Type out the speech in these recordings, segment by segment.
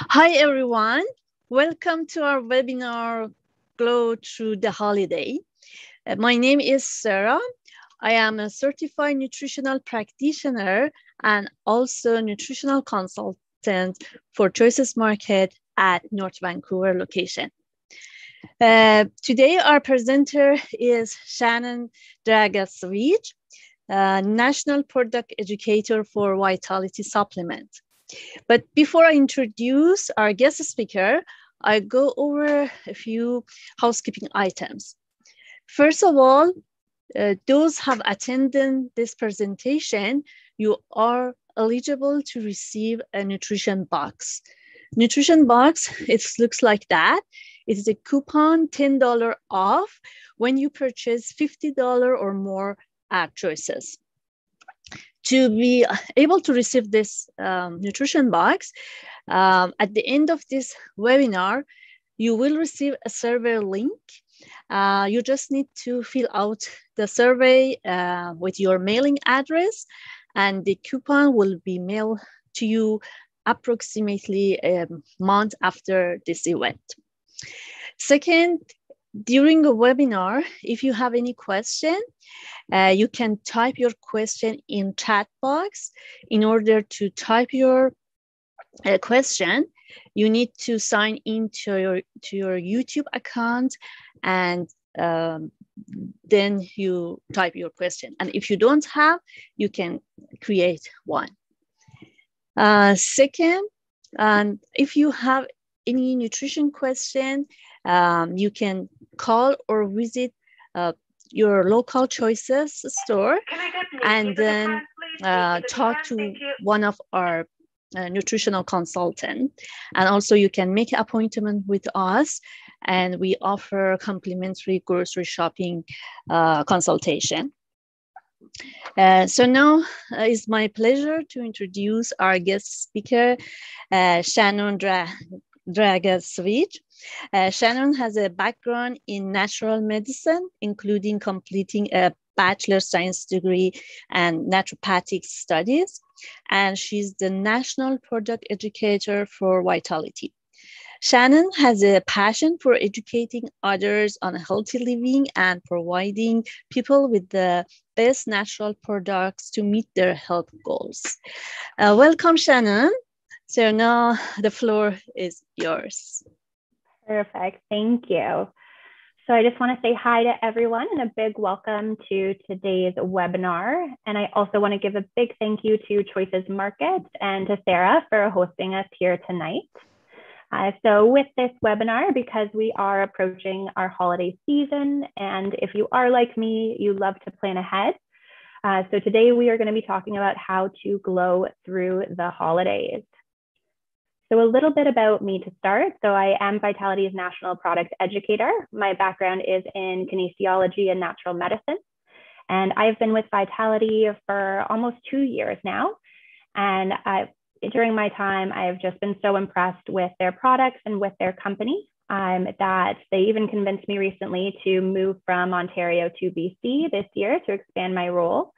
Hi, everyone. Welcome to our webinar, Glow Through the Holiday. My name is Sarah. I am a certified nutritional practitioner and also nutritional consultant for Choices Market at North Vancouver location. Today, our presenter is Shannon Dragasevich, National Product Educator for Vitality Supplement. But before I introduce our guest speaker, I go over a few housekeeping items. First of all, those have attended this presentation, you are eligible to receive a nutrition box. Nutrition box, it looks like that. It is a coupon, $10 off when you purchase $50 or more at Choices. To be able to receive this nutrition box, at the end of this webinar, you will receive a survey link. You just need to fill out the survey with your mailing address, and the coupon will be mailed to you approximately a month after this event. Second, during the webinar, if you have any question, you can type your question in chat box. In order to type your question, you need to sign into your YouTube account, and then you type your question. And if you don't have, you can create one. Second, and if you have any nutrition question, you can call or visit your local Choices store and then talk to one of our nutritional consultant. And also you can make an appointment with us, and we offer complimentary grocery shopping consultation. So now it's my pleasure to introduce our guest speaker, Shannon Dragasevich. Shannon has a background in natural medicine, including completing a bachelor's science degree and naturopathic studies. And she's the National Product Educator for Vitality. Shannon has a passion for educating others on healthy living and providing people with the best natural products to meet their health goals. Welcome, Shannon. So now the floor is yours. Perfect. Thank you. So I just want to say hi to everyone and a big welcome to today's webinar. And I also want to give a big thank you to Choices Market and to Sarah for hosting us here tonight. So with this webinar, because we are approaching our holiday season, and if you are like me, you love to plan ahead. So today we are going to be talking about how to glow through the holidays. So a little bit about me to start. So I am Vitality's National Product Educator. My background is in kinesiology and natural medicine. And I've been with Vitality for almost 2 years now. And during my time, I've just been so impressed with their products and with their company that they even convinced me recently to move from Ontario to BC this year to expand my role.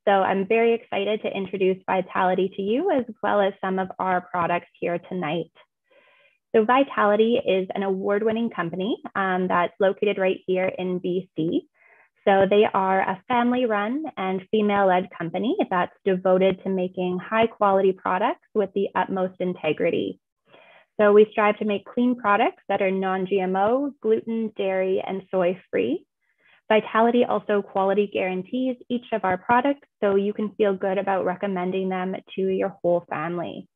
So I'm very excited to introduce Vitality to you, as well as some of our products here tonight. So Vitality is an award-winning company that's located right here in BC. So they are a family-run and female-led company that's devoted to making high-quality products with the utmost integrity. So we strive to make clean products that are non-GMO, gluten, dairy, and soy-free. Vitality also quality guarantees each of our products, so you can feel good about recommending them to your whole family.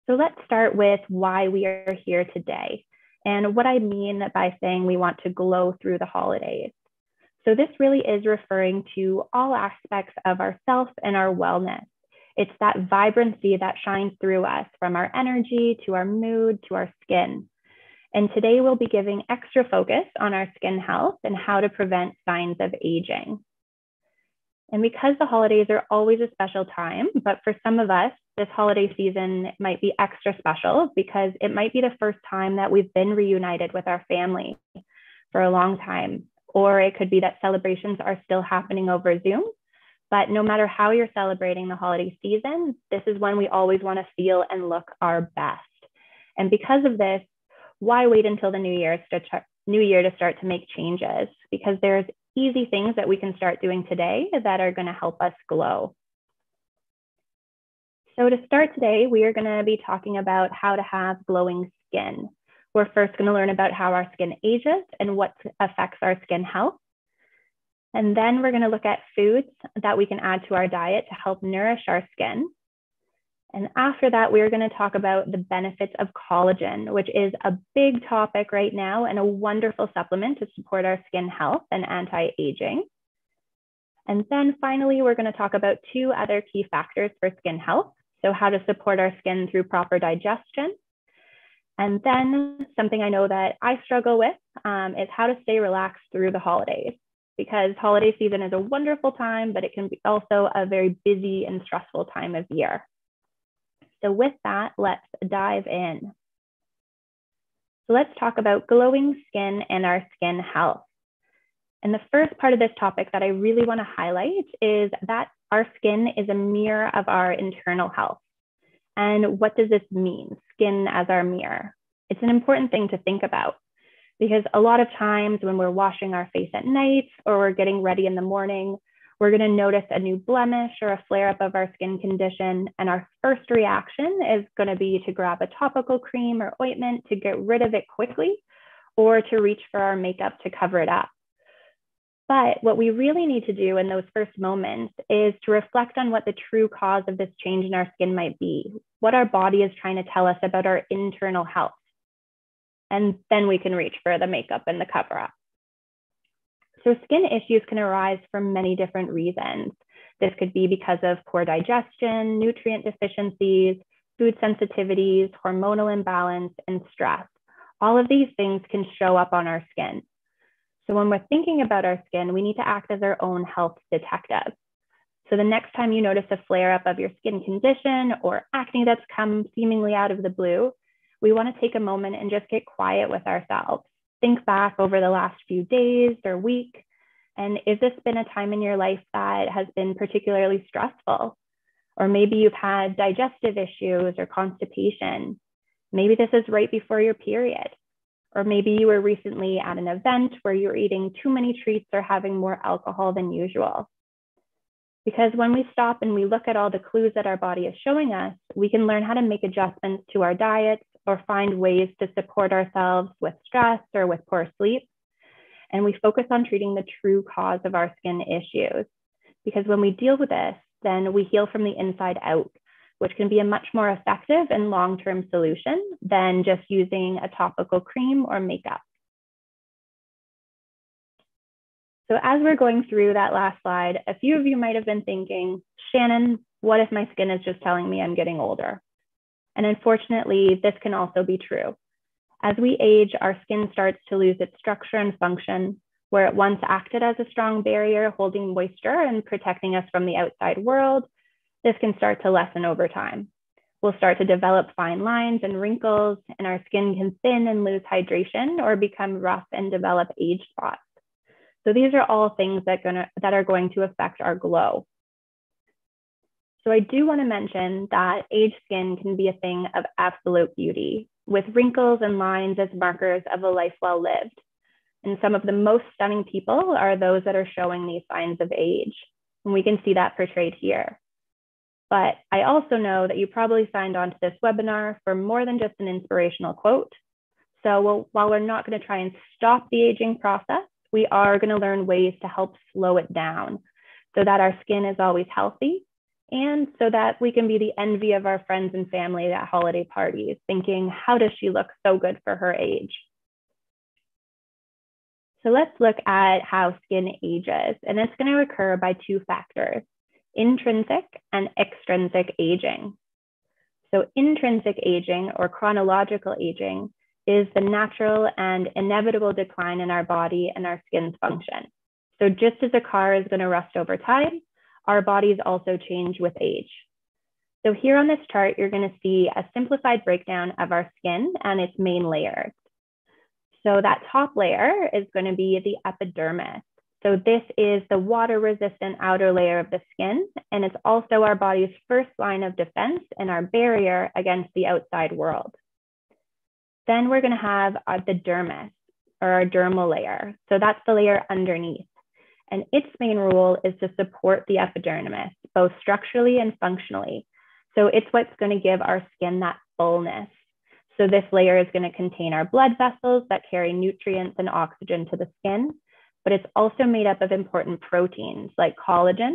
So let's start with why we are here today and what I mean by saying we want to glow through the holidays. So this really is referring to all aspects of ourself and our wellness. It's that vibrancy that shines through us, from our energy to our mood to our skin. And today we'll be giving extra focus on our skin health and how to prevent signs of aging. And because the holidays are always a special time, but for some of us, this holiday season might be extra special because it might be the first time that we've been reunited with our family for a long time. Or it could be that celebrations are still happening over Zoom. But no matter how you're celebrating the holiday season, this is when we always want to feel and look our best. And because of this, why wait until the new year to start to make changes? Because there's easy things that we can start doing today that are going to help us glow. So to start today, we are going to be talking about how to have glowing skin. We're first going to learn about how our skin ages and what affects our skin health. And then we're going to look at foods that we can add to our diet to help nourish our skin. And after that, we're going to talk about the benefits of collagen, which is a big topic right now and a wonderful supplement to support our skin health and anti-aging. And then finally, we're going to talk about 2 other key factors for skin health. So how to support our skin through proper digestion. And then something I know that I struggle with is how to stay relaxed through the holidays, because holiday season is a wonderful time, but it can be also a very busy and stressful time of year. So with that, let's dive in. So let's talk about glowing skin and our skin health. And the first part of this topic that I really want to highlight is that our skin is a mirror of our internal health. And what does this mean? Skin as our mirror. It's an important thing to think about, because a lot of times when we're washing our face at night or we're getting ready in the morning, we're going to notice a new blemish or a flare-up of our skin condition. And our first reaction is going to be to grab a topical cream or ointment to get rid of it quickly, or to reach for our makeup to cover it up. But what we really need to do in those first moments is to reflect on what the true cause of this change in our skin might be, what our body is trying to tell us about our internal health. And then we can reach for the makeup and the cover up. So skin issues can arise for many different reasons. This could be because of poor digestion, nutrient deficiencies, food sensitivities, hormonal imbalance, and stress. All of these things can show up on our skin. So when we're thinking about our skin, we need to act as our own health detective. So the next time you notice a flare-up of your skin condition or acne that's come seemingly out of the blue, we want to take a moment and just get quiet with ourselves. Think back over the last few days or week, and is this been a time in your life that has been particularly stressful? Or maybe you've had digestive issues or constipation. Maybe this is right before your period. Or maybe you were recently at an event where you're eating too many treats or having more alcohol than usual. Because when we stop and we look at all the clues that our body is showing us, we can learn how to make adjustments to our diets or find ways to support ourselves with stress or with poor sleep. And we focus on treating the true cause of our skin issues. Because when we deal with this, then we heal from the inside out, which can be a much more effective and long-term solution than just using a topical cream or makeup. So as we're going through that last slide, a few of you might have been thinking, Shannon, what if my skin is just telling me I'm getting older? And unfortunately, this can also be true. As we age, our skin starts to lose its structure and function, where it once acted as a strong barrier holding moisture and protecting us from the outside world. This can start to lessen over time. We'll start to develop fine lines and wrinkles, and our skin can thin and lose hydration or become rough and develop age spots. So these are all things that are going to affect our glow. So I do want to mention that aged skin can be a thing of absolute beauty, with wrinkles and lines as markers of a life well lived. And some of the most stunning people are those that are showing these signs of age. And we can see that portrayed here. But I also know that you probably signed on to this webinar for more than just an inspirational quote. So while we're not going to try and stop the aging process, we are going to learn ways to help slow it down so that our skin is always healthy and so that we can be the envy of our friends and family at holiday parties, thinking, how does she look so good for her age? So let's look at how skin ages, and it's going to occur by 2 factors, intrinsic and extrinsic aging. So intrinsic aging or chronological aging is the natural and inevitable decline in our body and our skin's function. So just as a car is going to rust over time, our bodies also change with age. So here on this chart, you're going to see a simplified breakdown of our skin and its main layers. So that top layer is going to be the epidermis. So this is the water-resistant outer layer of the skin, and it's also our body's first line of defense and our barrier against the outside world. Then we're gonna have the dermis, or our dermal layer. So that's the layer underneath. And its main role is to support the epidermis, both structurally and functionally. So it's what's gonna give our skin that fullness. So this layer is gonna contain our blood vessels that carry nutrients and oxygen to the skin, but it's also made up of important proteins like collagen,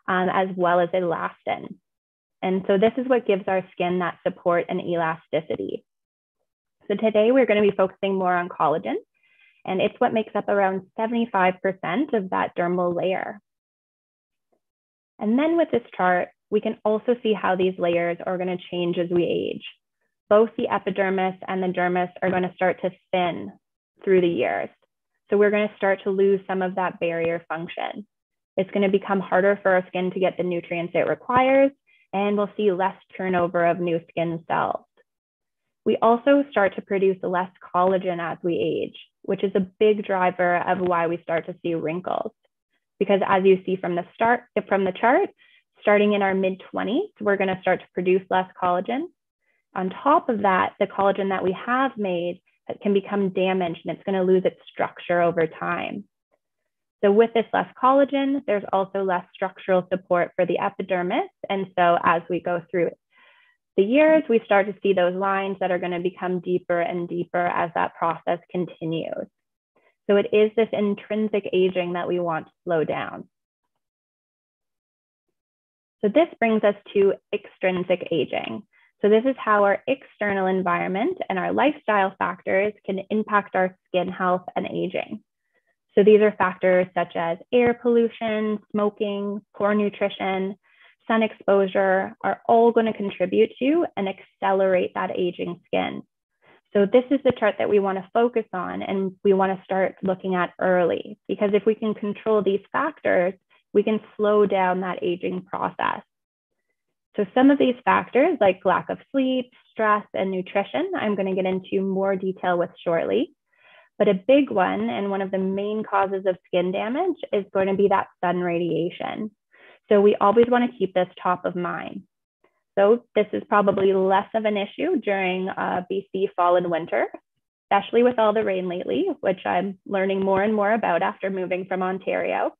as well as elastin. And so this is what gives our skin that support and elasticity. So today we're going to be focusing more on collagen, and it's what makes up around 75% of that dermal layer. And then with this chart, we can also see how these layers are going to change as we age. Both the epidermis and the dermis are going to start to thin through the years. So we're going to start to lose some of that barrier function. It's going to become harder for our skin to get the nutrients it requires, and we'll see less turnover of new skin cells. We also start to produce less collagen as we age, which is a big driver of why we start to see wrinkles. Because as you see from the chart, starting in our mid-20s, we're going to start to produce less collagen. On top of that, the collagen that we have made can become damaged, and it's going to lose its structure over time. So with this less collagen, there's also less structural support for the epidermis. And so as we go through the years, we start to see those lines that are going to become deeper and deeper as that process continues. So it is this intrinsic aging that we want to slow down. So this brings us to extrinsic aging. So this is how our external environment and our lifestyle factors can impact our skin health and aging. So these are factors such as air pollution, smoking, poor nutrition, sun exposure are all going to contribute to and accelerate that aging skin. So this is the chart that we want to focus on, and we want to start looking at early, because if we can control these factors, we can slow down that aging process. So some of these factors, like lack of sleep, stress, and nutrition, I'm going to get into more detail with shortly. But a big one, and one of the main causes of skin damage, is going to be that sun radiation. So we always want to keep this top of mind. So this is probably less of an issue during BC fall and winter, especially with all the rain lately, which I'm learning more and more about after moving from Ontario.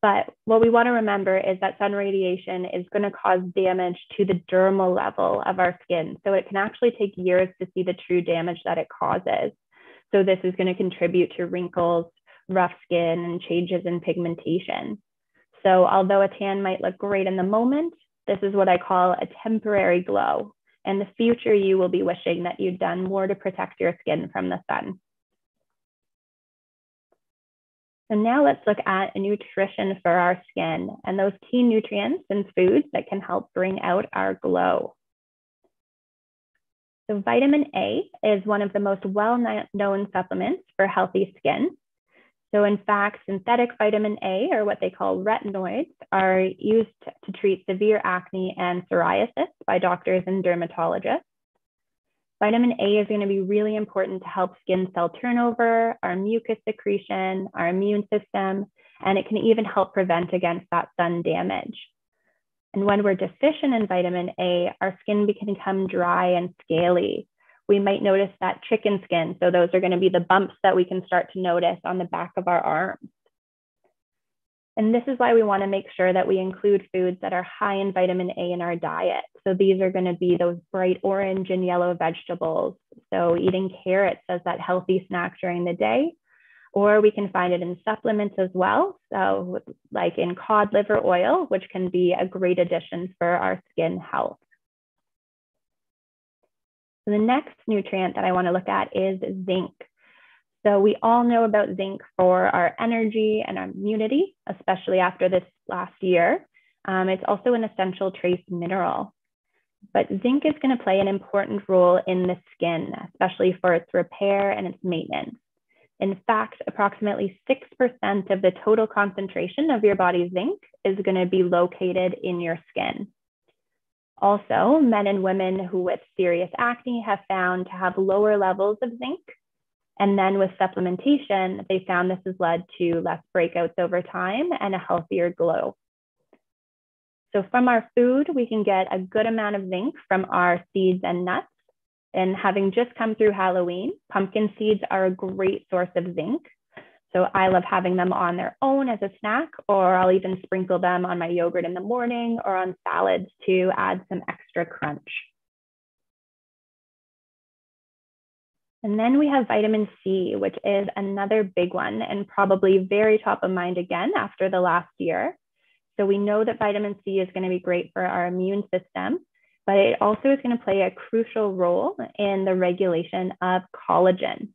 But what we want to remember is that sun radiation is going to cause damage to the dermal level of our skin. So it can actually take years to see the true damage that it causes. So this is going to contribute to wrinkles, rough skin, and changes in pigmentation. So although a tan might look great in the moment, this is what I call a temporary glow. In the future, you will be wishing that you'd done more to protect your skin from the sun. So now let's look at nutrition for our skin and those key nutrients and foods that can help bring out our glow. So vitamin A is one of the most well-known supplements for healthy skin. So in fact, synthetic vitamin A, or what they call retinoids, are used to treat severe acne and psoriasis by doctors and dermatologists. Vitamin A is going to be really important to help skin cell turnover, our mucus secretion, our immune system, and it can even help prevent against that sun damage. And when we're deficient in vitamin A, our skin can become dry and scaly. We might notice that chicken skin. So those are going to be the bumps that we can start to notice on the back of our arms. And this is why we want to make sure that we include foods that are high in vitamin A in our diet. So these are going to be those bright orange and yellow vegetables. So eating carrots as that healthy snack during the day, or we can find it in supplements as well. So like in cod liver oil, which can be a great addition for our skin health. So the next nutrient that I want to look at is zinc. So we all know about zinc for our energy and our immunity, especially after this last year. It's also an essential trace mineral. But zinc is going to play an important role in the skin, especially for its repair and its maintenance. In fact, approximately 6% of the total concentration of your body's zinc is going to be located in your skin. Also, men and women who with serious acne have found to have lower levels of zinc. And then with supplementation, they found this has led to less breakouts over time and a healthier glow. So from our food, we can get a good amount of zinc from our seeds and nuts. And having just come through Halloween, pumpkin seeds are a great source of zinc. So I love having them on their own as a snack, or I'll even sprinkle them on my yogurt in the morning or on salads to add some extra crunch. And then we have vitamin C, which is another big one and probably very top of mind again after the last year. So we know that vitamin C is going to be great for our immune system, but it also is going to play a crucial role in the regulation of collagen.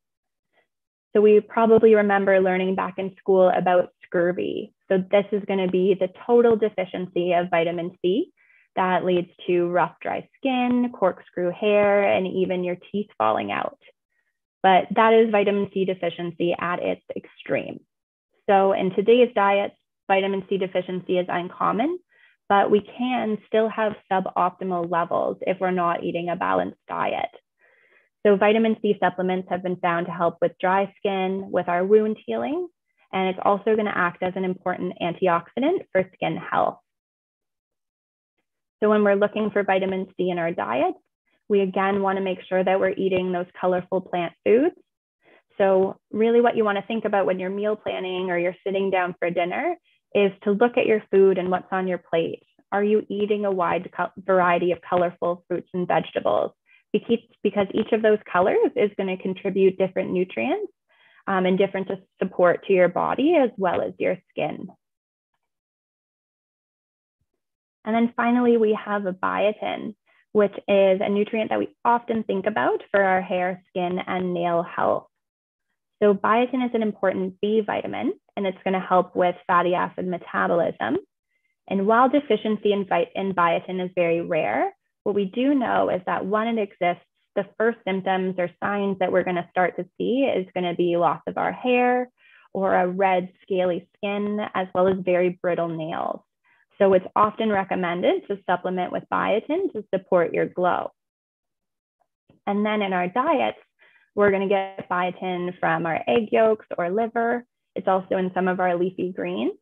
So we probably remember learning back in school about scurvy. So this is going to be the total deficiency of vitamin C that leads to rough, dry skin, corkscrew hair, and even your teeth falling out. But that is vitamin C deficiency at its extreme. So in today's diet, vitamin C deficiency is uncommon, but we can still have suboptimal levels if we're not eating a balanced diet. So vitamin C supplements have been found to help with dry skin, with our wound healing, and it's also going to act as an important antioxidant for skin health. So when we're looking for vitamin C in our diet, we again want to make sure that we're eating those colorful plant foods. So really what you want to think about when you're meal planning or you're sitting down for dinner is to look at your food and what's on your plate. Are you eating a wide variety of colorful fruits and vegetables? Because each of those colors is going to contribute different nutrients and different support to your body as well as your skin. And then finally, we have a biotin, which is a nutrient that we often think about for our hair, skin, and nail health. So biotin is an important B vitamin, and it's going to help with fatty acid metabolism. And while deficiency in biotin is very rare, what we do know is that when it exists, the first symptoms or signs that we're going to start to see is going to be loss of our hair or a red, scaly skin, as well as very brittle nails. So it's often recommended to supplement with biotin to support your glow. And then in our diets, we're going to get biotin from our egg yolks or liver. It's also in some of our leafy greens,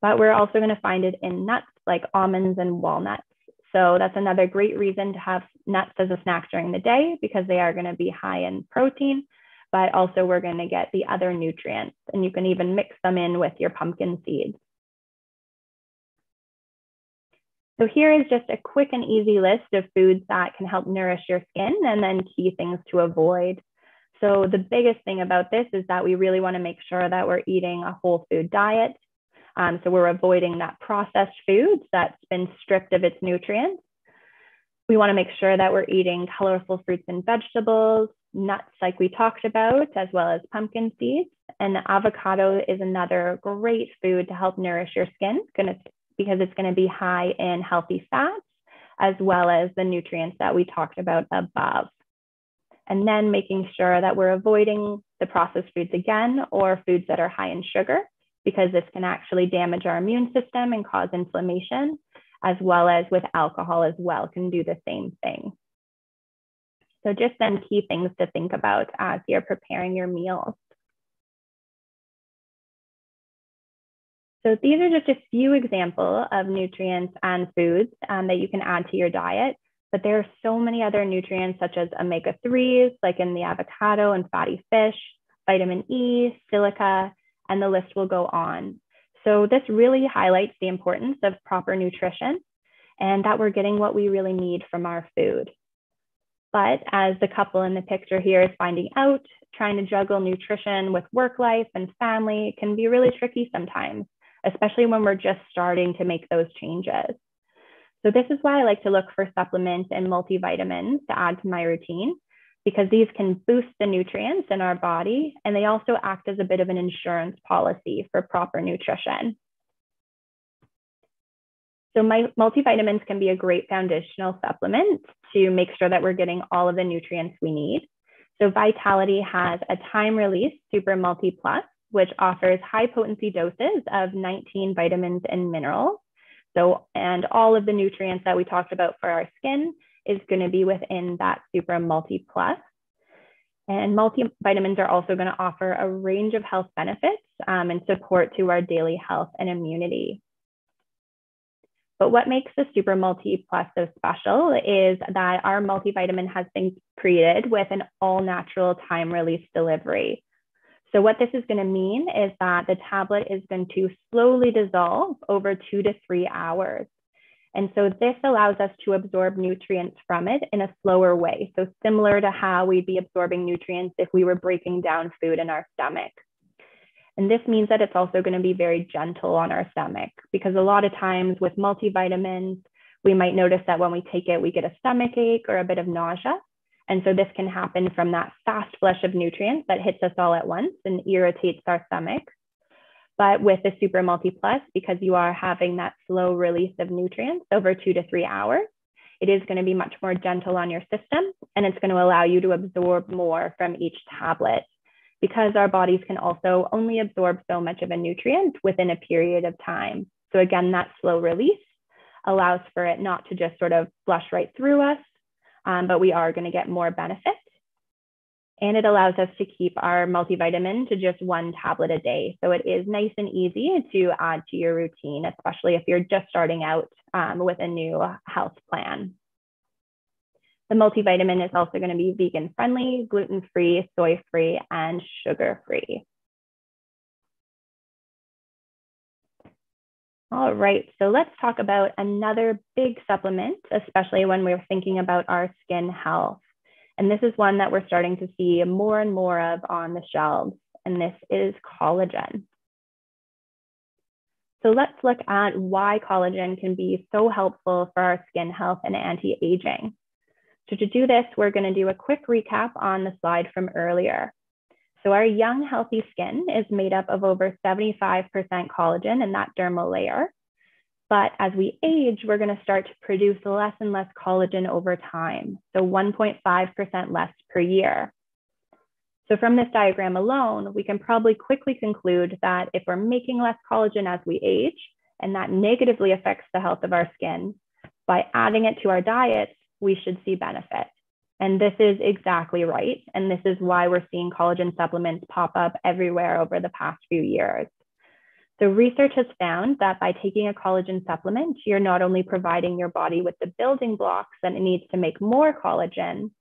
but we're also going to find it in nuts like almonds and walnuts. So that's another great reason to have nuts as a snack during the day because they are going to be high in protein, but also we're going to get the other nutrients, and you can even mix them in with your pumpkin seeds. So here is just a quick and easy list of foods that can help nourish your skin and then key things to avoid. So the biggest thing about this is that we really want to make sure that we're eating a whole food diet. So we're avoiding that processed foods that's been stripped of its nutrients. We want to make sure that we're eating colorful fruits and vegetables, nuts like we talked about, as well as pumpkin seeds. And avocado is another great food to help nourish your skin because it's going to be high in healthy fats, as well as the nutrients that we talked about above. And then making sure that we're avoiding the processed foods again, or foods that are high in sugar, because this can actually damage our immune system and cause inflammation, as well as with alcohol as well, can do the same thing. So just then key things to think about as you're preparing your meals. So these are just a few examples of nutrients and foods that you can add to your diet, but there are so many other nutrients such as omega-3s, like in the avocado and fatty fish, vitamin E, silica, and the list will go on. So this really highlights the importance of proper nutrition and that we're getting what we really need from our food. But as the couple in the picture here is finding out, trying to juggle nutrition with work life and family can be really tricky sometimes, especially when we're just starting to make those changes. So this is why I like to look for supplements and multivitamins to add to my routine, because these can boost the nutrients in our body, and they also act as a bit of an insurance policy for proper nutrition. So multivitamins can be a great foundational supplement to make sure that we're getting all of the nutrients we need. So Vitality has a time-release Super Multi Plus, which offers high potency doses of 19 vitamins and minerals. So, and all of the nutrients that we talked about for our skin is going to be within that Super Multi Plus. And multivitamins are also going to offer a range of health benefits and support to our daily health and immunity. But what makes the Super Multi Plus so special is that our multivitamin has been created with an all-natural time-release delivery. So what this is going to mean is that the tablet is going to slowly dissolve over 2 to 3 hours. And so this allows us to absorb nutrients from it in a slower way. So similar to how we'd be absorbing nutrients if we were breaking down food in our stomach. And this means that it's also going to be very gentle on our stomach, because a lot of times with multivitamins, we might notice that when we take it, we get a stomach ache or a bit of nausea. And so this can happen from that fast flush of nutrients that hits us all at once and irritates our stomach. But with the Super Multi Plus, because you are having that slow release of nutrients over 2 to 3 hours, it is going to be much more gentle on your system, and it's going to allow you to absorb more from each tablet, because our bodies can also only absorb so much of a nutrient within a period of time. So again, that slow release allows for it not to just sort of flush right through us, but we are going to get more benefit. And it allows us to keep our multivitamin to just 1 tablet a day. So it is nice and easy to add to your routine, especially if you're just starting out with a new health plan. The multivitamin is also going to be vegan friendly, gluten-free, soy-free, and sugar-free. All right, so let's talk about another big supplement, especially when we're thinking about our skin health. And this is one that we're starting to see more and more of on the shelves, and this is collagen. So let's look at why collagen can be so helpful for our skin health and anti-aging. So to do this, we're going to do a quick recap on the slide from earlier. So our young, healthy skin is made up of over 75% collagen in that dermal layer. But as we age, we're going to start to produce less and less collagen over time, so 1.5% less per year. So from this diagram alone, we can probably quickly conclude that if we're making less collagen as we age, and that negatively affects the health of our skin, by adding it to our diets, we should see benefit. And this is exactly right. And this is why we're seeing collagen supplements pop up everywhere over the past few years. So research has found that by taking a collagen supplement, you're not only providing your body with the building blocks that it needs to make more collagen,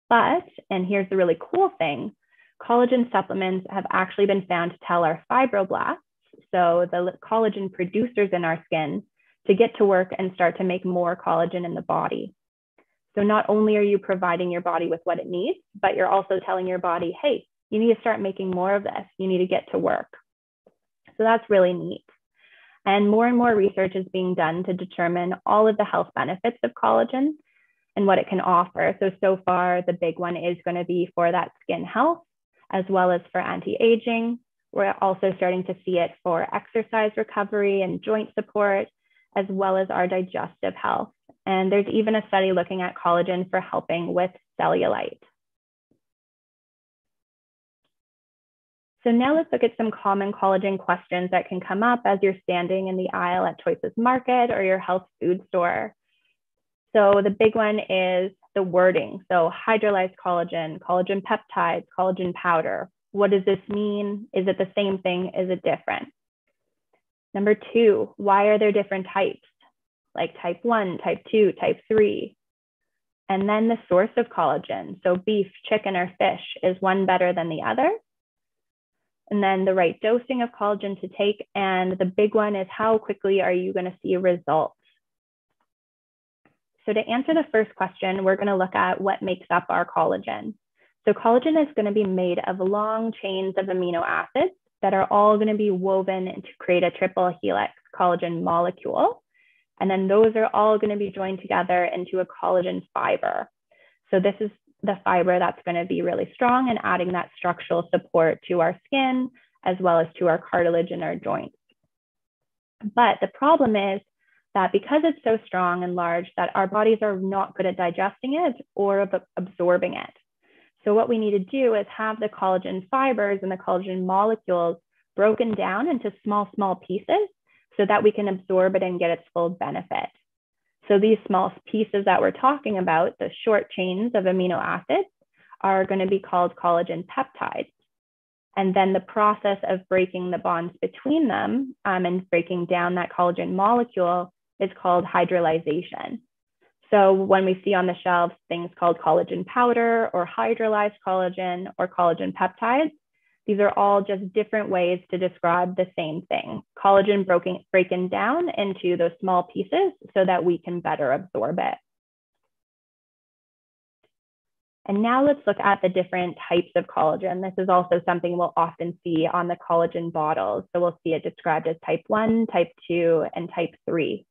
but, and here's the really cool thing, collagen supplements have actually been found to tell our fibroblasts, so the collagen producers in our skin, to get to work and start to make more collagen in the body. So not only are you providing your body with what it needs, but you're also telling your body, hey, you need to start making more of this. You need to get to work. So that's really neat. And more research is being done to determine all of the health benefits of collagen and what it can offer. So far, the big one is going to be for that skin health, as well as for anti-aging. We're also starting to see it for exercise recovery and joint support, as well as our digestive health. And there's even a study looking at collagen for helping with cellulite. So now let's look at some common collagen questions that can come up as you're standing in the aisle at Choices Market or your health food store. So the big one is the wording. So hydrolyzed collagen, collagen peptides, collagen powder. What does this mean? Is it the same thing? Is it different? Number 2, why are there different types? Like type 1, type 2, type 3. And then the source of collagen. So beef, chicken, or fish, is one better than the other? And then the right dosing of collagen to take. And the big one is, how quickly are you going to see results? So to answer the first question, we're going to look at what makes up our collagen. So collagen is going to be made of long chains of amino acids that are all going to be woven to create a triple helix collagen molecule. And then those are all going to be joined together into a collagen fiber. So this is the fiber that's going to be really strong and adding that structural support to our skin, as well as to our cartilage and our joints. But the problem is that because it's so strong and large, that our bodies are not good at digesting it or absorbing it. So what we need to do is have the collagen fibers and the collagen molecules broken down into small pieces so that we can absorb it and get its full benefit. So these small pieces that we're talking about, the short chains of amino acids, are going to be called collagen peptides. And then the process of breaking the bonds between them and breaking down that collagen molecule is called hydrolyzation. So when we see on the shelves things called collagen powder or hydrolyzed collagen or collagen peptides, these are all just different ways to describe the same thing. Collagen broken down into those small pieces so that we can better absorb it. And now let's look at the different types of collagen. This is also something we'll often see on the collagen bottles. So we'll see it described as type 1, type 2, and type 3.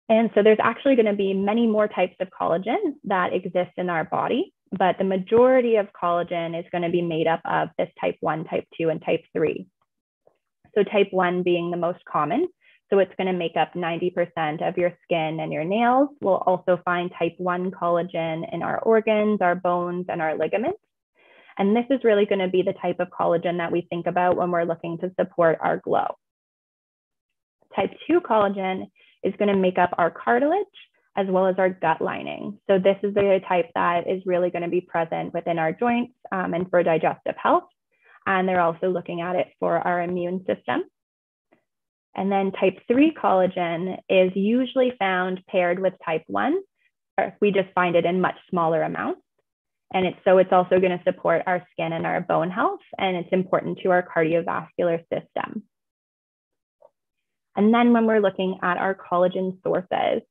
And so there's actually going to be many more types of collagen that exist in our body, but the majority of collagen is going to be made up of this type 1, type 2, and type 3. So type 1 being the most common. So it's going to make up 90% of your skin and your nails. We'll also find type 1 collagen in our organs, our bones, and our ligaments. And this is really going to be the type of collagen that we think about when we're looking to support our glow. Type 2 collagen is going to make up our cartilage as well as our gut lining. So this is the type that is really going to be present within our joints and for digestive health. And they're also looking at it for our immune system. And then type 3 collagen is usually found paired with type 1, or we just find it in much smaller amounts. And it's also going to support our skin and our bone health, and it's important to our cardiovascular system. And then when we're looking at our collagen sources,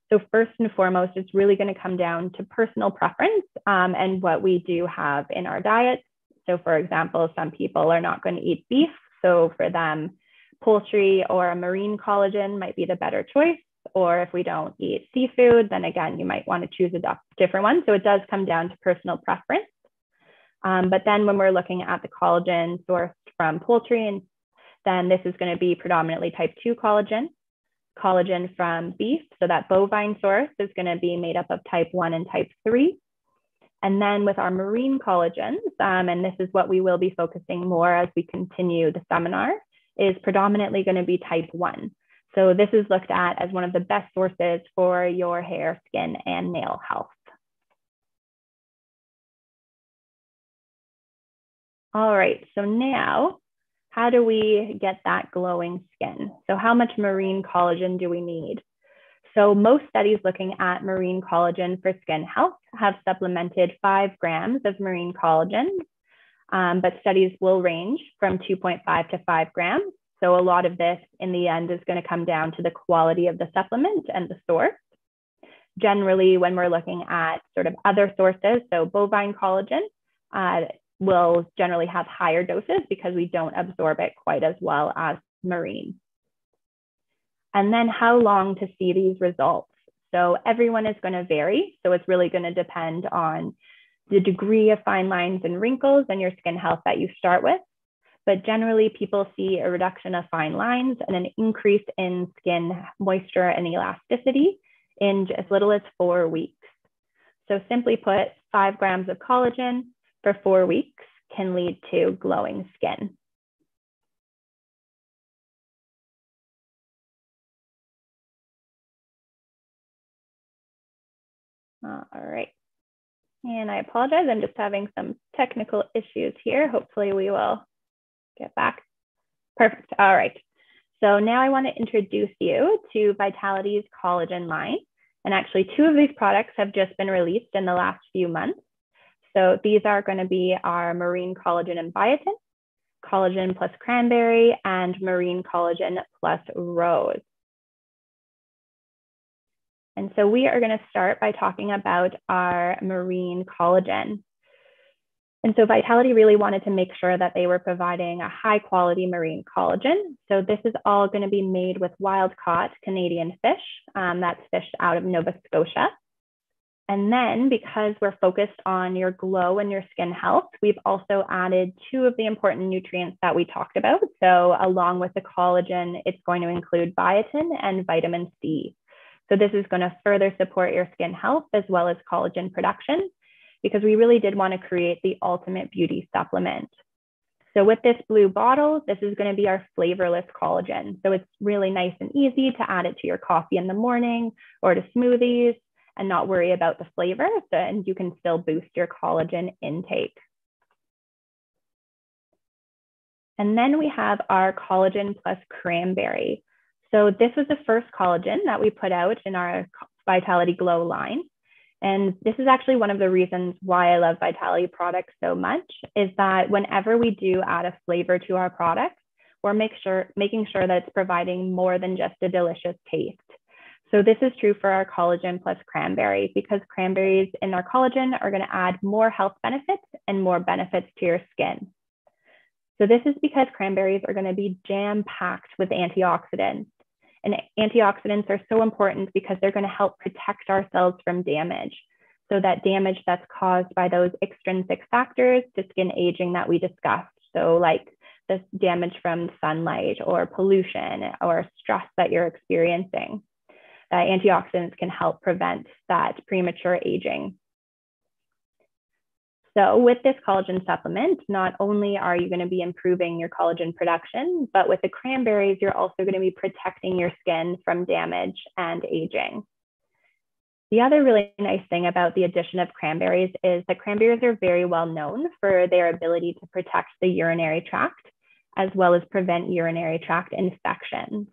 so first and foremost, it's really going to come down to personal preference and what we do have in our diet. So for example, some people are not going to eat beef. So for them, poultry or a marine collagen might be the better choice. Or if we don't eat seafood, then again, you might want to choose a different one. So it does come down to personal preference. But then when we're looking at the collagen sourced from poultry, and then this is going to be predominantly type 2 collagen. Collagen from beef, so that bovine source is going to be made up of type 1 and type 3. And then with our marine collagens, and this is what we will be focusing more as we continue the seminar, is predominantly going to be type 1. So this is looked at as one of the best sources for your hair, skin, and nail health. All right, so now, how do we get that glowing skin? So how much marine collagen do we need? So most studies looking at marine collagen for skin health have supplemented 5 grams of marine collagen, but studies will range from 2.5 to 5 grams. So a lot of this in the end is going to come down to the quality of the supplement and the source. Generally, when we're looking at sort of other sources, so bovine collagen will generally have higher doses because we don't absorb it quite as well as marine. And then how long to see these results? So everyone is going to vary. So it's really going to depend on the degree of fine lines and wrinkles and your skin health that you start with. But generally, people see a reduction of fine lines and an increase in skin moisture and elasticity in as little as 4 weeks. So simply put, 5 grams of collagen for 4 weeks can lead to glowing skin. All right. And I apologize, I'm just having some technical issues here. Hopefully we will get back. Perfect. All right. So now I want to introduce you to Vitality's collagen line. And actually 2 of these products have just been released in the last few months. So these are going to be our marine collagen and biotin, collagen plus cranberry, and marine collagen plus rose. And so we are going to start by talking about our marine collagen. And so Vitality really wanted to make sure that they were providing a high quality marine collagen. So this is all going to be made with wild caught Canadian fish. That's fished out of Nova Scotia. And then because we're focused on your glow and your skin health, we've also added 2 of the important nutrients that we talked about. So along with the collagen, it's going to include biotin and vitamin C. So this is going to further support your skin health as well as collagen production, because we really did want to create the ultimate beauty supplement. So with this blue bottle, this is going to be our flavorless collagen. So it's really nice and easy to add it to your coffee in the morning or to smoothies. and not worry about the flavor, and you can still boost your collagen intake. And then we have our collagen plus cranberry. So this was the first collagen that we put out in our Vitality Glow line. And this is actually one of the reasons why I love Vitality products so much, is that whenever we do add a flavor to our products, we're making sure that it's providing more than just a delicious taste. So this is true for our collagen plus cranberry, because cranberries in our collagen are going to add more health benefits and more benefits to your skin. So this is because cranberries are going to be jam-packed with antioxidants. And antioxidants are so important because they're going to help protect our cells from damage. So that damage that's caused by those extrinsic factors to skin aging that we discussed. So like the damage from sunlight or pollution or stress that you're experiencing. That antioxidants can help prevent that premature aging. So with this collagen supplement, not only are you going to be improving your collagen production, but with the cranberries, you're also going to be protecting your skin from damage and aging. The other really nice thing about the addition of cranberries is that cranberries are very well known for their ability to protect the urinary tract, as well as prevent urinary tract infections.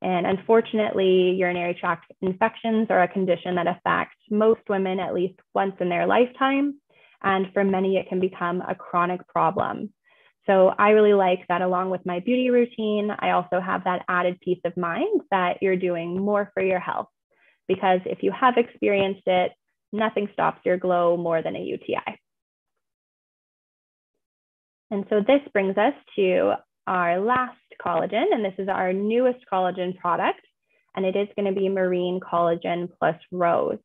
And unfortunately, urinary tract infections are a condition that affects most women at least once in their lifetime. And for many, it can become a chronic problem. So I really like that along with my beauty routine, I also have that added peace of mind that you're doing more for your health. Because if you have experienced it, nothing stops your glow more than a UTI. And so this brings us to our last collagen, and this is our newest collagen product, and it is going to be marine collagen plus rose.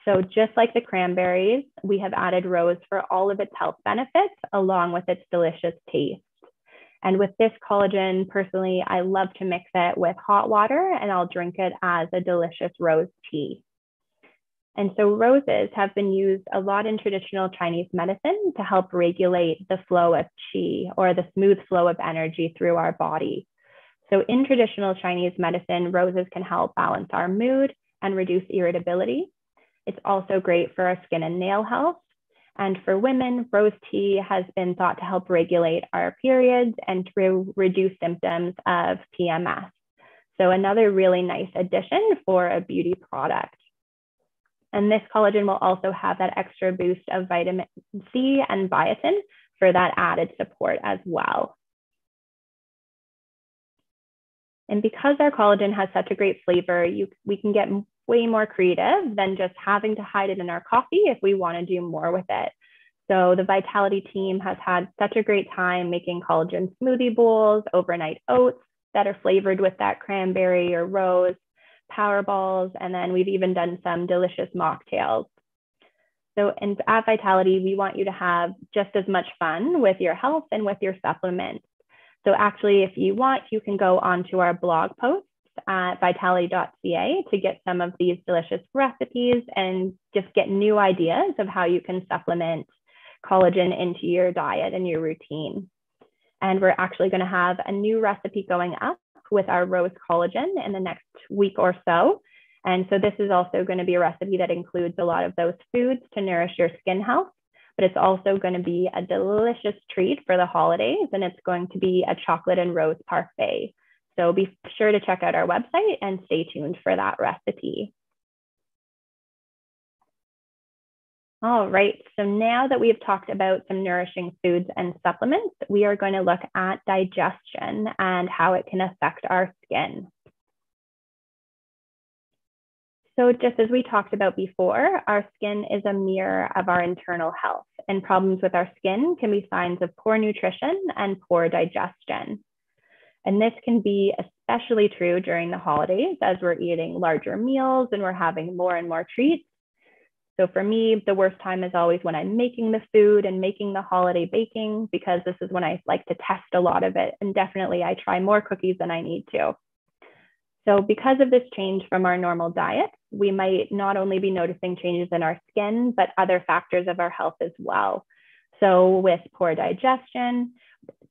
So just like the cranberries, we have added rose for all of its health benefits along with its delicious taste. And with this collagen, personally, I love to mix it with hot water and I'll drink it as a delicious rose tea. And so roses have been used a lot in traditional Chinese medicine to help regulate the flow of qi, or the smooth flow of energy through our body. So in traditional Chinese medicine, roses can help balance our mood and reduce irritability. It's also great for our skin and nail health. And for women, rose tea has been thought to help regulate our periods and to reduce symptoms of PMS. So another really nice addition for a beauty product. And this collagen will also have that extra boost of vitamin C and biotin for that added support as well. And because our collagen has such a great flavor, we can get way more creative than just having to hide it in our coffee if we want to do more with it. So the Vitality team has had such a great time making collagen smoothie bowls, overnight oats that are flavored with that cranberry or rose, power balls, and then we've even done some delicious mocktails. So and at Vitality, we want you to have just as much fun with your health and with your supplements. So actually, if you want, you can go onto our blog posts at vitality.ca to get some of these delicious recipes and just get new ideas of how you can supplement collagen into your diet and your routine. And we're actually going to have a new recipe going up with our rose collagen in the next week or so. And so this is also going to be a recipe that includes a lot of those foods to nourish your skin health, but it's also going to be a delicious treat for the holidays, and it's going to be a chocolate and rose parfait. So be sure to check out our website and stay tuned for that recipe. All right, so now that we've talked about some nourishing foods and supplements, we are going to look at digestion and how it can affect our skin. So just as we talked about before, our skin is a mirror of our internal health, and problems with our skin can be signs of poor nutrition and poor digestion. And this can be especially true during the holidays as we're eating larger meals and we're having more and more treats. So for me, the worst time is always when I'm making the food and making the holiday baking, because this is when I like to test a lot of it. And definitely I try more cookies than I need to. So because of this change from our normal diet, we might not only be noticing changes in our skin, but other factors of our health as well. So with poor digestion,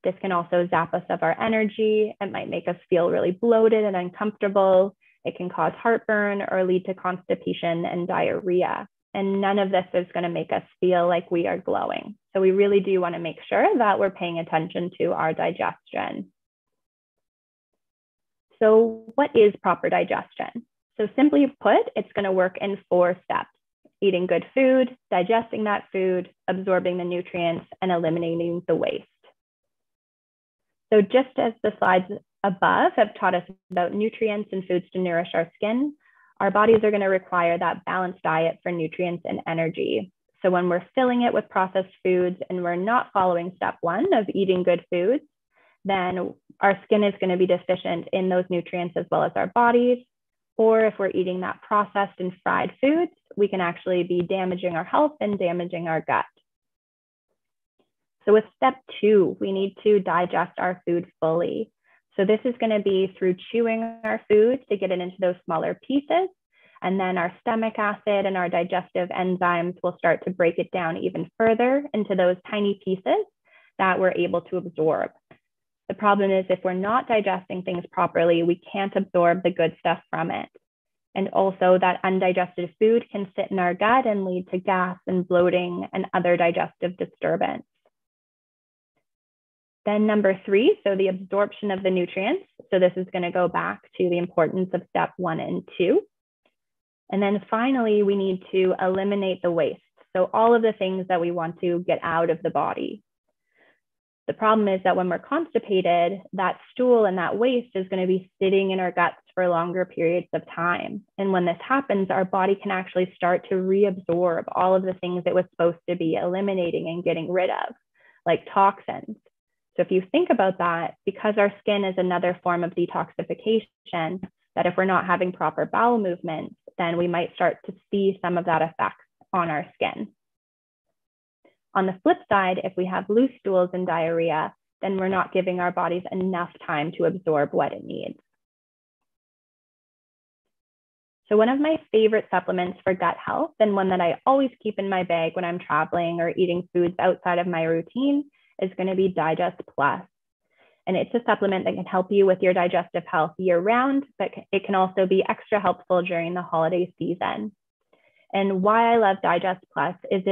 this can also zap us of our energy. It might make us feel really bloated and uncomfortable. It can cause heartburn or lead to constipation and diarrhea. And none of this is going to make us feel like we are glowing. So we really do want to make sure that we're paying attention to our digestion. So what is proper digestion? So simply put, it's going to work in 4 steps: eating good food, digesting that food, absorbing the nutrients, and eliminating the waste. So just as the slides above have taught us about nutrients and foods to nourish our skin, our bodies are going to require that balanced diet for nutrients and energy. So when we're filling it with processed foods and we're not following step 1 of eating good foods, then our skin is going to be deficient in those nutrients as well as our bodies. Or if we're eating that processed and fried foods, we can actually be damaging our health and damaging our gut. So with step 2, we need to digest our food fully. So this is going to be through chewing our food to get it into those smaller pieces. And then our stomach acid and our digestive enzymes will start to break it down even further into those tiny pieces that we're able to absorb. The problem is if we're not digesting things properly, we can't absorb the good stuff from it. And also that undigested food can sit in our gut and lead to gas and bloating and other digestive disturbance. Then number 3, so the absorption of the nutrients. So this is going to go back to the importance of step 1 and 2. And then finally, we need to eliminate the waste. So all of the things that we want to get out of the body. The problem is that when we're constipated, that stool and that waste is going to be sitting in our guts for longer periods of time. And when this happens, our body can actually start to reabsorb all of the things it was supposed to be eliminating and getting rid of, like toxins. So if you think about that, because our skin is another form of detoxification, that if we're not having proper bowel movements, then we might start to see some of that effect on our skin. On the flip side, if we have loose stools and diarrhea, then we're not giving our bodies enough time to absorb what it needs. So one of my favorite supplements for gut health, and one that I always keep in my bag when I'm traveling or eating foods outside of my routine, is going to be Digest Plus. And it's a supplement that can help you with your digestive health year round, but it can also be extra helpful during the holiday season. And why I love Digest Plus is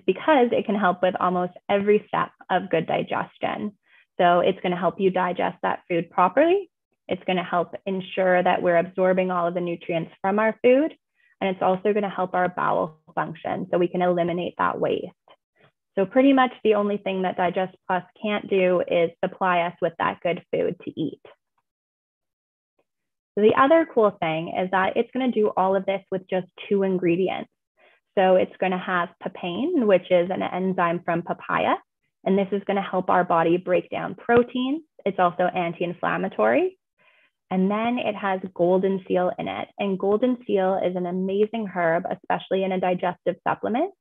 because it can help with almost every step of good digestion. So it's going to help you digest that food properly. It's going to help ensure that we're absorbing all of the nutrients from our food. And it's also going to help our bowel function so we can eliminate that waste. So pretty much the only thing that Digest Plus can't do is supply us with that good food to eat. So the other cool thing is that it's going to do all of this with just 2 ingredients. So it's going to have papain, which is an enzyme from papaya, and this is going to help our body break down proteins. It's also anti-inflammatory. And then it has golden seal in it. And golden seal is an amazing herb, especially in a digestive supplement,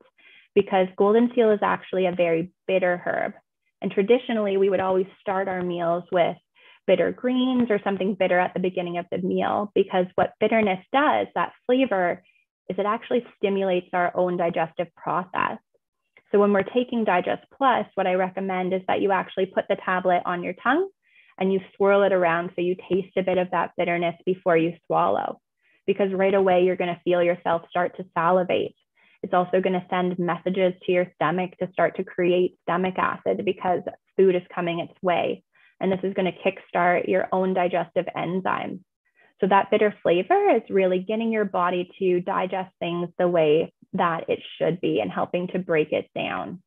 because golden seal is actually a very bitter herb. And traditionally, we would always start our meals with bitter greens or something bitter at the beginning of the meal, because what bitterness does, that flavor, is it actually stimulates our own digestive process. So when we're taking Digest Plus, what I recommend is that you actually put the tablet on your tongue and you swirl it around so you taste a bit of that bitterness before you swallow, because right away you're going to feel yourself start to salivate. It's also going to send messages to your stomach to start to create stomach acid because food is coming its way. And this is going to kickstart your own digestive enzymes. So that bitter flavor is really getting your body to digest things the way that it should be and helping to break it down.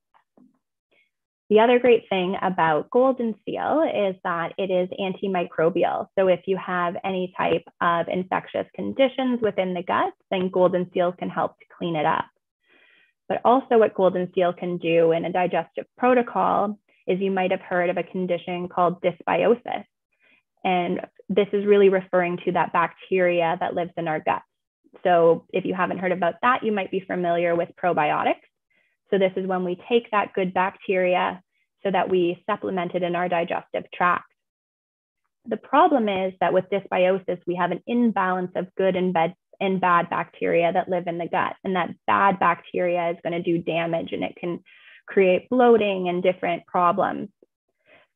The other great thing about golden seal is that it is antimicrobial. So if you have any type of infectious conditions within the gut, then golden seal can help to clean it up. But also what golden seal can do in a digestive protocol is you might have heard of a condition called dysbiosis. And this is really referring to that bacteria that lives in our gut. So if you haven't heard about that, you might be familiar with probiotics. So this is when we take that good bacteria so that we supplement it in our digestive tract. The problem is that with dysbiosis, we have an imbalance of good and bad bacteria that live in the gut. And that bad bacteria is going to do damage and it can create bloating and different problems.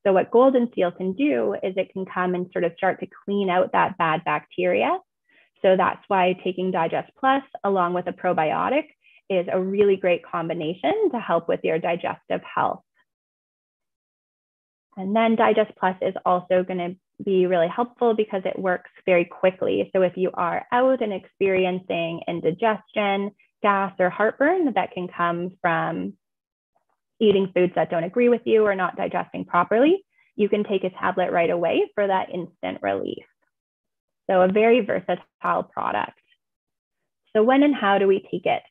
So what golden seal can do is it can come and sort of start to clean out that bad bacteria. So that's why taking Digest Plus along with a probiotic is a really great combination to help with your digestive health. And then Digest Plus is also going to be really helpful because it works very quickly. So if you are out and experiencing indigestion, gas, or heartburn that can come from eating foods that don't agree with you or not digesting properly, you can take a tablet right away for that instant relief. So a very versatile product. So when and how do we take it?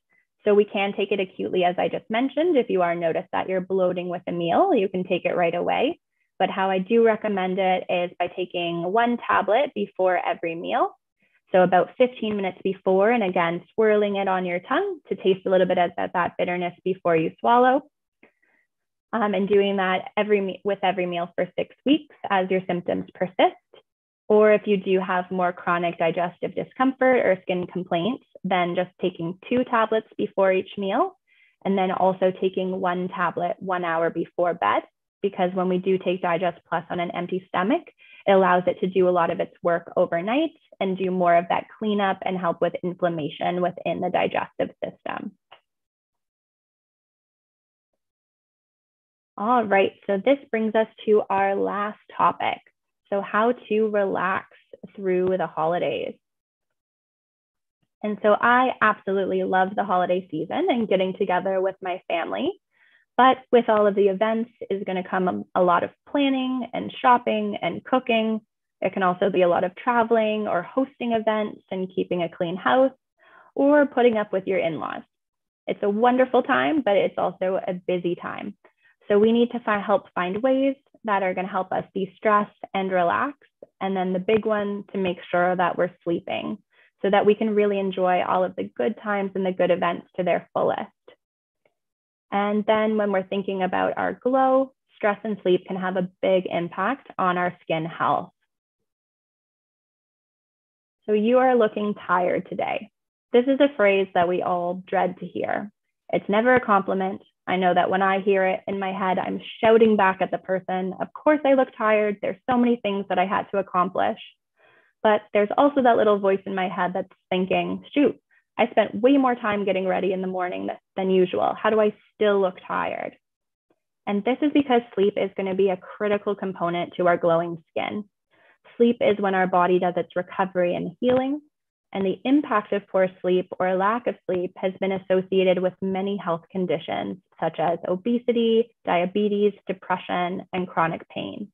So we can take it acutely, as I just mentioned. If you are noticed that you're bloating with a meal, you can take it right away. But how I do recommend it is by taking 1 tablet before every meal. So about 15 minutes before, and again, swirling it on your tongue to taste a little bit of that bitterness before you swallow. And doing that with every meal for 6 weeks as your symptoms persist. Or if you do have more chronic digestive discomfort or skin complaints, then just taking 2 tablets before each meal, and then also taking 1 tablet 1 hour before bed, because when we do take Digest Plus on an empty stomach, it allows it to do a lot of its work overnight and do more of that cleanup and help with inflammation within the digestive system. All right, so this brings us to our last topic. So how to relax through the holidays. And so I absolutely love the holiday season and getting together with my family. But with all of the events is going to come a lot of planning and shopping and cooking. It can also be a lot of traveling or hosting events and keeping a clean house or putting up with your in-laws. It's a wonderful time, but it's also a busy time. So we need to help find ways that are going to help us de-stress and relax. And then the big one, to make sure that we're sleeping so that we can really enjoy all of the good times and the good events to their fullest. And then when we're thinking about our glow, stress and sleep can have a big impact on our skin health. So you are looking tired today. This is a phrase that we all dread to hear. It's never a compliment. I know that when I hear it in my head, I'm shouting back at the person, of course I look tired. There's so many things that I had to accomplish. But there's also that little voice in my head that's thinking, shoot, I spent way more time getting ready in the morning than usual. How do I still look tired? And this is because sleep is going to be a critical component to our glowing skin. Sleep is when our body does its recovery and healing. And the impact of poor sleep or lack of sleep has been associated with many health conditions, such as obesity, diabetes, depression, and chronic pain.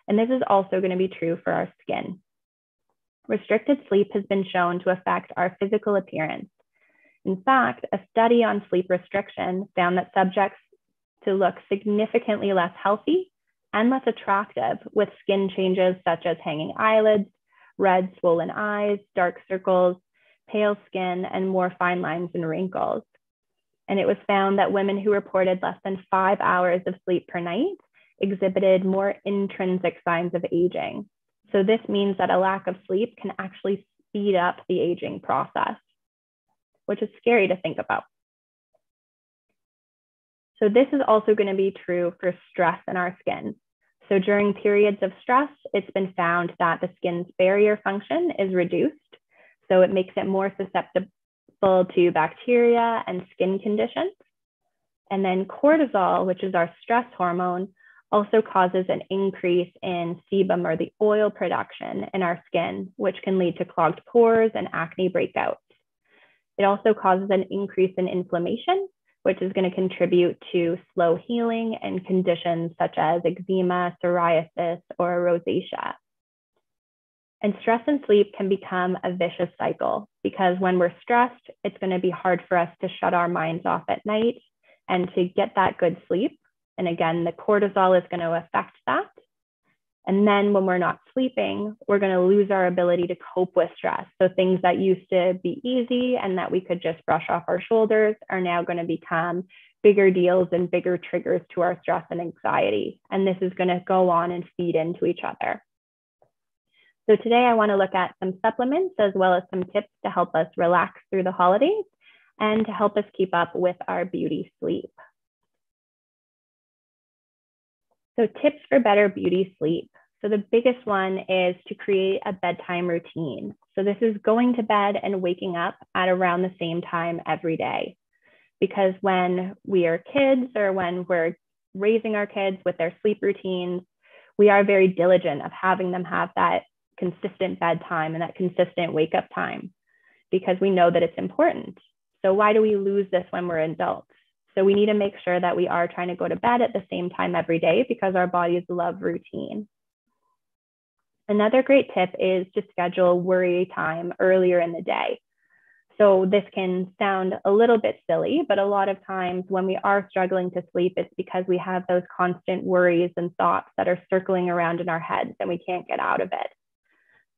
And this is also going to be true for our skin. Restricted sleep has been shown to affect our physical appearance. In fact, a study on sleep restriction found that subjects to look significantly less healthy and less attractive with skin changes such as hanging eyelids, red, swollen eyes, dark circles, pale skin, and more fine lines and wrinkles. And it was found that women who reported less than 5 hours of sleep per night exhibited more intrinsic signs of aging. So this means that a lack of sleep can actually speed up the aging process, which is scary to think about. So this is also going to be true for stress in our skin. So during periods of stress, it's been found that the skin's barrier function is reduced. So it makes it more susceptible to bacteria and skin conditions. And then cortisol, which is our stress hormone, also causes an increase in sebum, or the oil production in our skin, which can lead to clogged pores and acne breakouts. It also causes an increase in inflammation, which is going to contribute to slow healing and conditions such as eczema, psoriasis, or rosacea. And stress and sleep can become a vicious cycle because when we're stressed, it's going to be hard for us to shut our minds off at night and to get that good sleep. And again, the cortisol is going to affect that. And then when we're not sleeping, we're going to lose our ability to cope with stress. So things that used to be easy and that we could just brush off our shoulders are now going to become bigger deals and bigger triggers to our stress and anxiety. And this is going to go on and feed into each other. So today I want to look at some supplements as well as some tips to help us relax through the holidays and to help us keep up with our beauty sleep. So tips for better beauty sleep. So the biggest one is to create a bedtime routine. So this is going to bed and waking up at around the same time every day. Because when we are kids or when we're raising our kids with their sleep routines, we are very diligent of having them have that consistent bedtime and that consistent wake up time because we know that it's important. So why do we lose this when we're adults? So we need to make sure that we are trying to go to bed at the same time every day because our bodies love routine. Another great tip is to schedule worry time earlier in the day. So this can sound a little bit silly, but a lot of times when we are struggling to sleep, it's because we have those constant worries and thoughts that are circling around in our heads and we can't get out of it.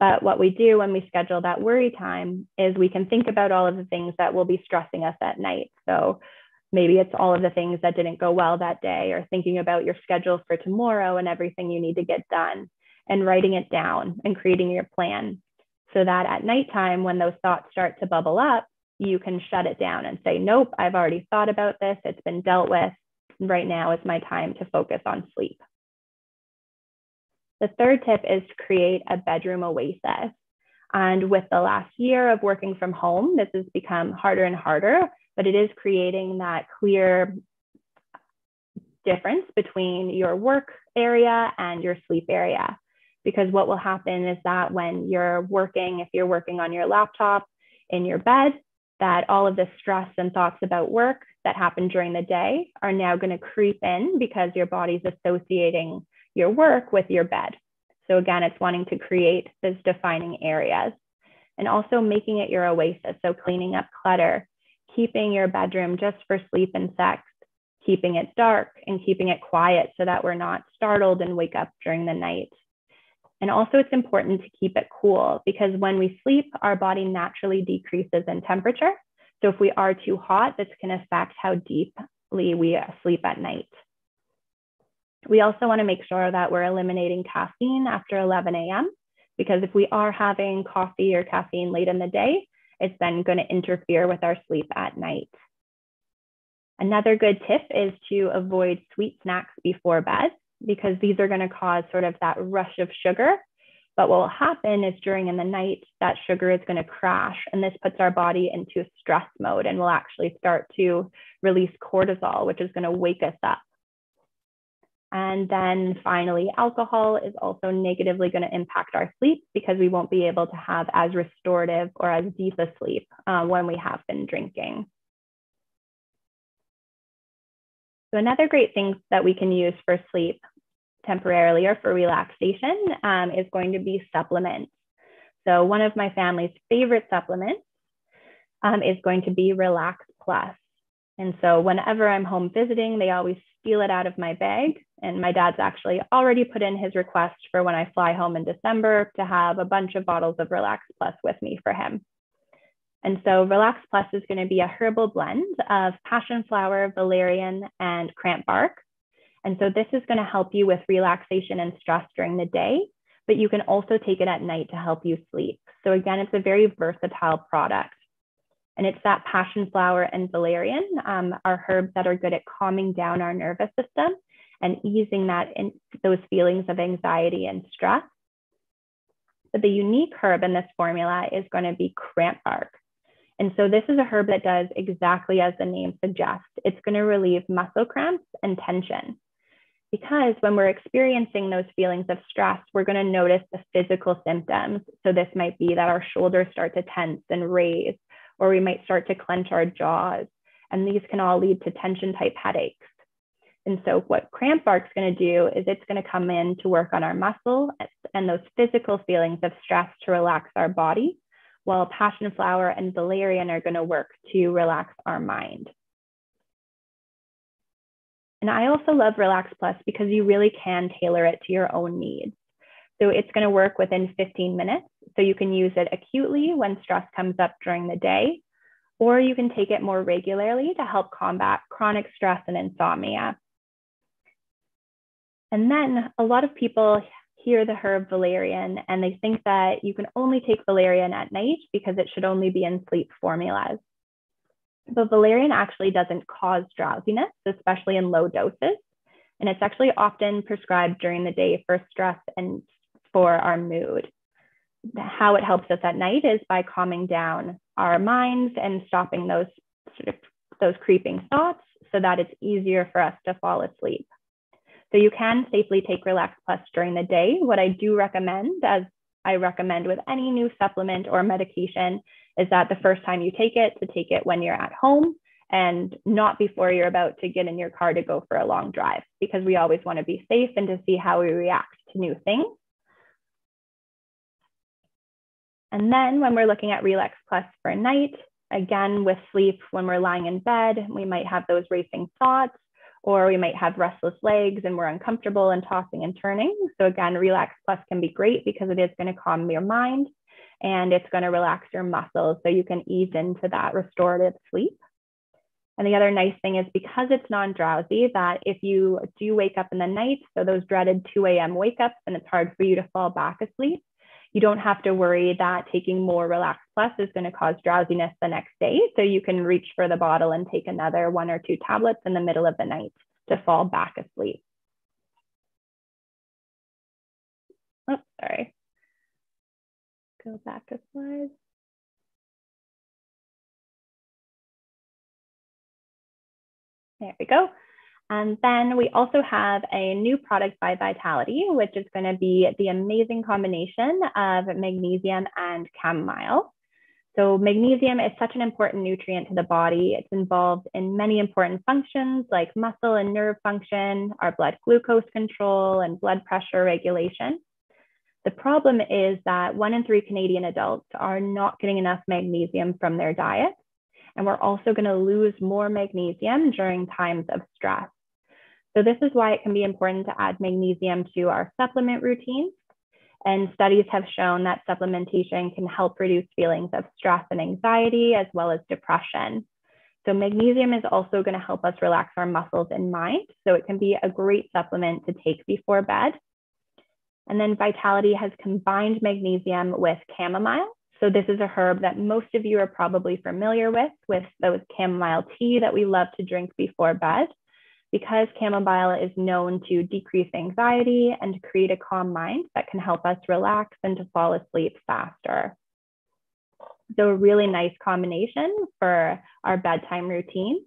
But what we do when we schedule that worry time is we can think about all of the things that will be stressing us at night. So maybe it's all of the things that didn't go well that day, or thinking about your schedule for tomorrow and everything you need to get done, and writing it down and creating your plan so that at nighttime, when those thoughts start to bubble up, you can shut it down and say, nope, I've already thought about this. It's been dealt with. Right now is my time to focus on sleep. The third tip is to create a bedroom oasis. And with the last year of working from home, this has become harder and harder, but it is creating that clear difference between your work area and your sleep area. Because what will happen is that when you're working, if you're working on your laptop in your bed, that all of the stress and thoughts about work that happen during the day are now going to creep in because your body's associating your work with your bed. So again, it's wanting to create those defining areas and also making it your oasis. So cleaning up clutter, keeping your bedroom just for sleep and sex, keeping it dark and keeping it quiet so that we're not startled and wake up during the night. And also it's important to keep it cool because when we sleep, our body naturally decreases in temperature. So if we are too hot, this can affect how deeply we sleep at night. We also want to make sure that we're eliminating caffeine after 11 a.m. because if we are having coffee or caffeine late in the day, it's then going to interfere with our sleep at night. Another good tip is to avoid sweet snacks before bed because these are going to cause sort of that rush of sugar. But what will happen is during the night, that sugar is going to crash and this puts our body into a stress mode and will actually start to release cortisol, which is going to wake us up. And then finally, alcohol is also negatively going to impact our sleep because we won't be able to have as restorative or as deep a sleep when we have been drinking. So another great thing that we can use for sleep temporarily or for relaxation is going to be supplements. So one of my family's favorite supplements is going to be Relax Plus. And so whenever I'm home visiting, they always steal it out of my bag. And my dad's actually already put in his request for when I fly home in December to have a bunch of bottles of Relax Plus with me for him. And so Relax Plus is going to be a herbal blend of passion flower, valerian, and cramp bark. And so this is going to help you with relaxation and stress during the day, but you can also take it at night to help you sleep. So again, it's a very versatile product. And it's that passion flower and valerian are herbs that are good at calming down our nervous system and easing those feelings of anxiety and stress. But the unique herb in this formula is going to be cramp bark. And so this is a herb that does exactly as the name suggests. It's going to relieve muscle cramps and tension. Because when we're experiencing those feelings of stress, we're going to notice the physical symptoms. So this might be that our shoulders start to tense and raise, or we might start to clench our jaws. And these can all lead to tension type headaches. And so what cramp bark's going to do is it's going to come in to work on our muscle and those physical feelings of stress to relax our body, while passion flower and valerian are going to work to relax our mind. And I also love Relax Plus because you really can tailor it to your own needs. So it's going to work within 15 minutes. So you can use it acutely when stress comes up during the day, or you can take it more regularly to help combat chronic stress and insomnia. And then a lot of people hear the herb valerian and they think that you can only take valerian at night because it should only be in sleep formulas. But valerian actually doesn't cause drowsiness, especially in low doses. And it's actually often prescribed during the day for stress and for our mood. How it helps us at night is by calming down our minds and stopping those creeping thoughts so that it's easier for us to fall asleep. So you can safely take Relax Plus during the day. What I do recommend, as I recommend with any new supplement or medication, is that the first time you take it, to take it when you're at home and not before you're about to get in your car to go for a long drive, because we always want to be safe and to see how we react to new things. And then when we're looking at Relax Plus for night, again, with sleep, when we're lying in bed, we might have those racing thoughts, or we might have restless legs and we're uncomfortable and tossing and turning. So again, Relax Plus can be great because it is going to calm your mind and it's going to relax your muscles so you can ease into that restorative sleep. And the other nice thing is, because it's non-drowsy, that if you do wake up in the night, so those dreaded 2 a.m. wake ups, and it's hard for you to fall back asleep, you don't have to worry that taking more Relax Plus is going to cause drowsiness the next day. So you can reach for the bottle and take another 1 or 2 tablets in the middle of the night to fall back asleep. Oh, sorry. Go back a slide. There we go. And then we also have a new product by Vitality, which is going to be the amazing combination of magnesium and chamomile. So magnesium is such an important nutrient to the body. It's involved in many important functions like muscle and nerve function, our blood glucose control, and blood pressure regulation. The problem is that 1 in 3 Canadian adults are not getting enough magnesium from their diet. And we're also going to lose more magnesium during times of stress. So this is why it can be important to add magnesium to our supplement routine. And studies have shown that supplementation can help reduce feelings of stress and anxiety, as well as depression. So magnesium is also going to help us relax our muscles and mind. So it can be a great supplement to take before bed. And then Vitality has combined magnesium with chamomile. So this is a herb that most of you are probably familiar with those chamomile tea that we love to drink before bed, because chamomile is known to decrease anxiety and create a calm mind that can help us relax and to fall asleep faster. So a really nice combination for our bedtime routine.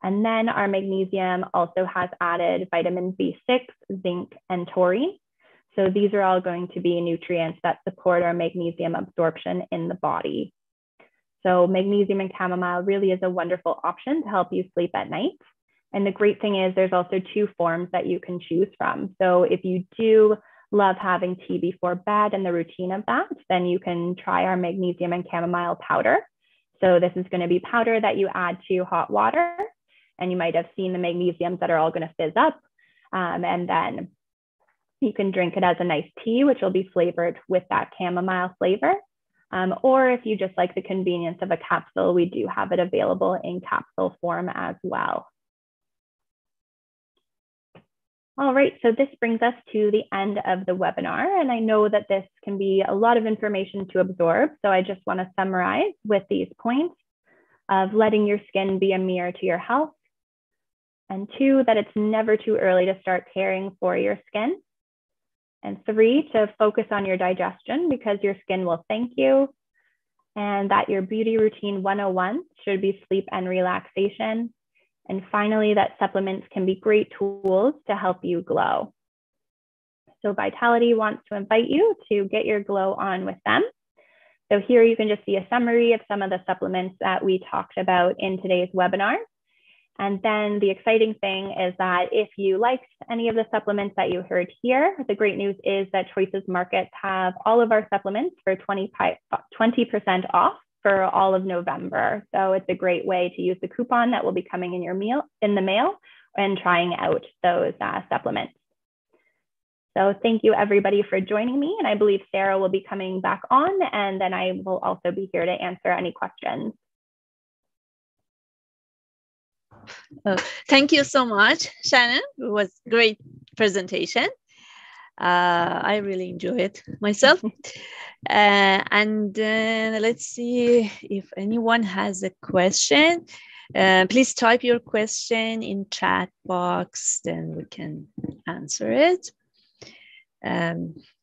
And then our magnesium also has added vitamin B6, zinc, and taurine. So these are all going to be nutrients that support our magnesium absorption in the body. So magnesium and chamomile really is a wonderful option to help you sleep at night. And the great thing is there's also 2 forms that you can choose from. So if you do love having tea before bed and the routine of that, then you can try our magnesium and chamomile powder. So this is going to be powder that you add to hot water. And you might have seen the magnesiums that are all going to fizz up. And then you can drink it as a nice tea, which will be flavored with that chamomile flavor. Or if you just like the convenience of a capsule, we do have it available in capsule form as well. All right, so this brings us to the end of the webinar. And I know that this can be a lot of information to absorb. So I just want to summarize with these points of letting your skin be a mirror to your health. And 2, that it's never too early to start caring for your skin. And 3, to focus on your digestion because your skin will thank you. And that your beauty routine 101 should be sleep and relaxation. And finally, that supplements can be great tools to help you glow. So Vitality wants to invite you to get your glow on with them. So here you can just see a summary of some of the supplements that we talked about in today's webinar. And then the exciting thing is that if you liked any of the supplements that you heard here, the great news is that Choices Markets have all of our supplements for 20% off for all of November. So it's a great way to use the coupon that will be coming in the mail and trying out those supplements. So thank you everybody for joining me. And I believe Sarah will be coming back on, and then I will also be here to answer any questions. Thank you so much, Shannon. It was a great presentation. I really enjoyed it myself. And let's see if anyone has a question. Please type your question in chat box, then we can answer it.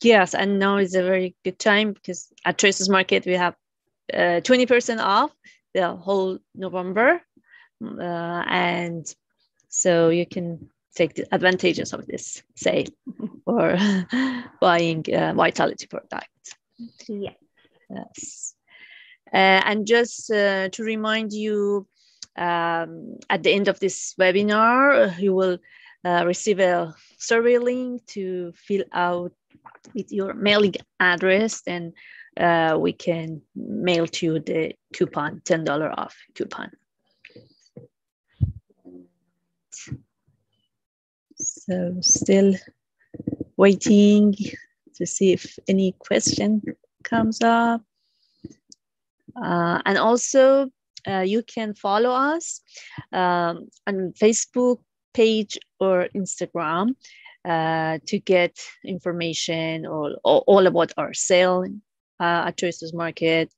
Yes, and now is a very good time because at Choices Market we have 20% off the whole November, and so you can take the advantages of this sale or buying vitality products. Yes. Yes. And just to remind you, at the end of this webinar, you will receive a survey link to fill out with your mailing address, and we can mail to you the coupon, $10 off coupon. So still waiting to see if any question comes up. And also you can follow us on Facebook page or Instagram to get information or all about our sale at Choices Market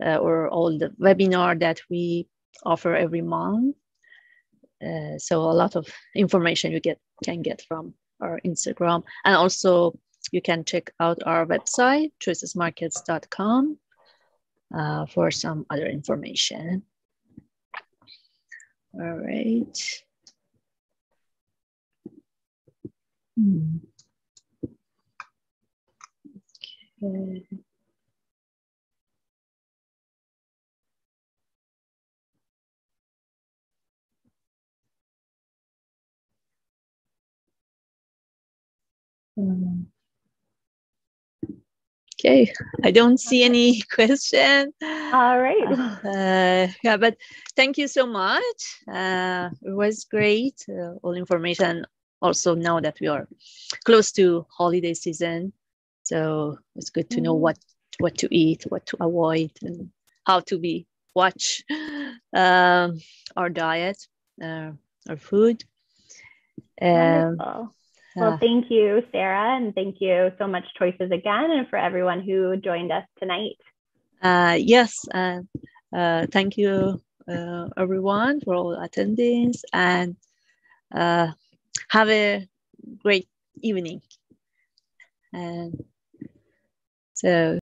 or all the webinar that we offer every month. So a lot of information you can get from our Instagram, and also you can check out our website choicesmarkets.com for some other information. All right. Okay. Okay, I don't see any question. All right. Yeah, but thank you so much. It was great, all information. Also, now that we are close to holiday season, so it's good to know what to eat, what to avoid, and how to watch our diet, our food. Wonderful. Well, thank you, Sarah, and thank you so much, Choices, again, and for everyone who joined us tonight. Yes, thank you, everyone, for all attendees, and have a great evening. And so